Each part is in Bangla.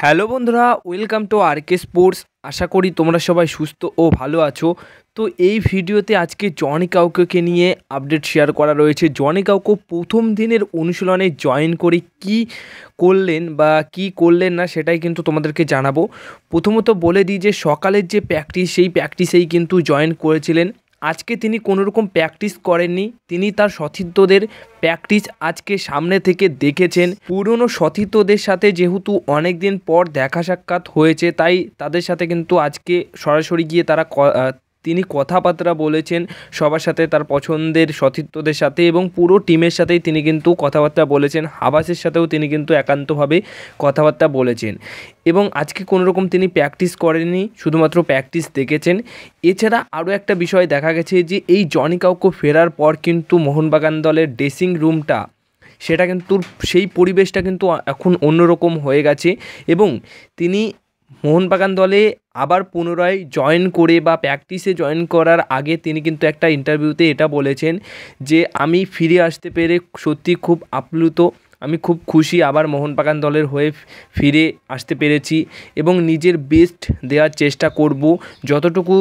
হ্যালো বন্ধুরা, ওয়েলকাম টু আরকে স্পোর্টস। আশা করি তোমরা সবাই সুস্থ ও ভালো আছো। তো এই ভিডিওতে আজকে জনি কাউকে নিয়ে আপডেট শেয়ার করা রয়েছে। জনি কাউকে প্রথম দিনের অনুশীলনে জয়েন করে কি করলেন বা কি করলেন না সেটাই কিন্তু তোমাদেরকে জানাবো। প্রথমত বলে দিই যে সকালের যে প্র্যাকটিস সেই প্র্যাকটিসেই কিন্তু জয়েন করেছিলেন। আজকে তিনি কোনোরকম প্র্যাকটিস করেননি, তিনি তার সতীর্থদের প্র্যাকটিস আজকে সামনে থেকে দেখেছেন। পুরনো সতীর্থদের সাথে যেহেতু অনেক দিন পর দেখা সাক্ষাৎ হয়েছে, তাই তাদের সাথে কিন্তু আজকে সরাসরি গিয়ে তিনি কথাবার্তা বলেছেন সবার সাথে, তার পছন্দের সতীর্থদের সাথে এবং পুরো টিমের সাথেই তিনি কিন্তু কথাবার্তা বলেছেন। হাবাসের সাথেও তিনি কিন্তু একান্তভাবে কথাবার্তা বলেছেন এবং আজকে কোনোরকম তিনি প্র্যাকটিস করেননি, শুধুমাত্র প্র্যাকটিস দেখেছেন। এছাড়া আরও একটা বিষয় দেখা গেছে যে এই জনি কাউকে ফেরার পর কিন্তু মোহনবাগান দলের ড্রেসিং রুমটা সেটা কিন্তু সেই পরিবেশটা কিন্তু এখন অন্যরকম হয়ে গেছে এবং তিনি মোহনবাগান দলে আবার পুনরায় জয়েন করে বা প্র্যাকটিসে জয়েন করার আগে তিনি কিন্তু একটা ইন্টারভিউতে এটা বলেছেন যে আমি ফিরে আসতে পেরে সত্যি খুব আপ্লুত, আমি খুব খুশি আবার মোহনবাগান দলের হয়ে ফিরে আসতে পেরেছি এবং নিজের বেস্ট দেওয়ার চেষ্টা করব, যতটুকু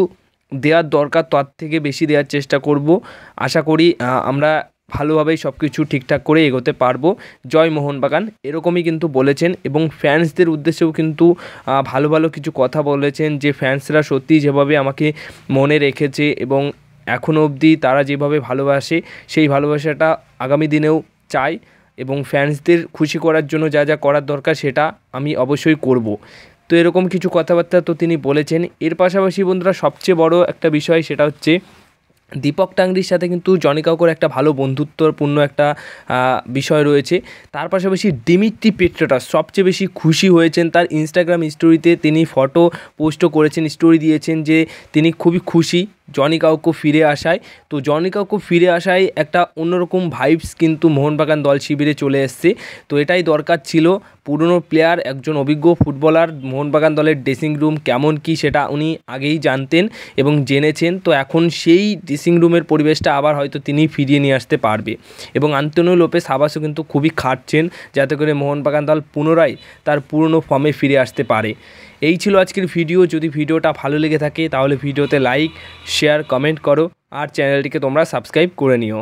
দেওয়ার দরকার তার থেকে বেশি দেওয়ার চেষ্টা করব। আশা করি আমরা ভালোভাবেই সব কিছু ঠিকঠাক করে এগোতে পারবো। জয় মোহনবাগান, এরকমই কিন্তু বলেছেন এবং ফ্যান্সদের উদ্দেশ্যেও কিন্তু ভালো ভালো কিছু কথা বলেছেন যে ফ্যান্সরা সত্যিই যেভাবে আমাকে মনে রেখেছে এবং এখনও অবধি তারা যেভাবে ভালোবাসে সেই ভালোবাসাটা আগামী দিনেও চাই এবং ফ্যান্সদের খুশি করার জন্য যা যা করার দরকার সেটা আমি অবশ্যই করব। তো এরকম কিছু কথাবার্তা তো তিনি বলেছেন। এর পাশাপাশি বন্ধুরা সবচেয়ে বড় একটা বিষয় সেটা হচ্ছে দীপক টাংরির সাথে কিন্তু জনি কাউকের একটা ভালো বন্ধুত্বপূর্ণ একটা বিষয় রয়েছে। তার পাশাপাশি দিমিত্রি পেট্রাটাস সবচেয়ে বেশি খুশি হয়েছেন। তার ইনস্টাগ্রাম স্টোরিতে তিনি ফটো পোস্টও করেছেন, স্টোরি দিয়েছেন যে তিনি খুবই খুশি জনি কাউকে ফিরে আসায়। তো জনি কাউকে ফিরে আসায় একটা অন্যরকম ভাইবস কিন্তু মোহনবাগান দল শিবিরে চলে এসছে। তো এটাই দরকার ছিল। পুরনো প্লেয়ার, একজন অভিজ্ঞ ফুটবলার, মোহনবাগান দলের ড্রেসিং রুম কেমন কি সেটা উনি আগেই জানতেন এবং জেনেছেন। তো এখন সেই ড্রেসিং রুমের পরিবেশটা আবার হয়তো তিনি ফিরিয়ে নিয়ে আসতে পারবে এবং আন্তোনিও লোপেস হাবাসও কিন্তু খুবই খাটছেন যাতে করে মোহনবাগান দল পুনরায় তার পুরনো ফর্মে ফিরে আসতে পারে। এই ছিল আজকের ভিডিও। যদি ভিডিওটা ভালো লেগে থাকে তাহলে ভিডিওতে লাইক, শেয়ার, কমেন্ট করো আর চ্যানেলটিকে তোমরা সাবস্ক্রাইব করে নিও।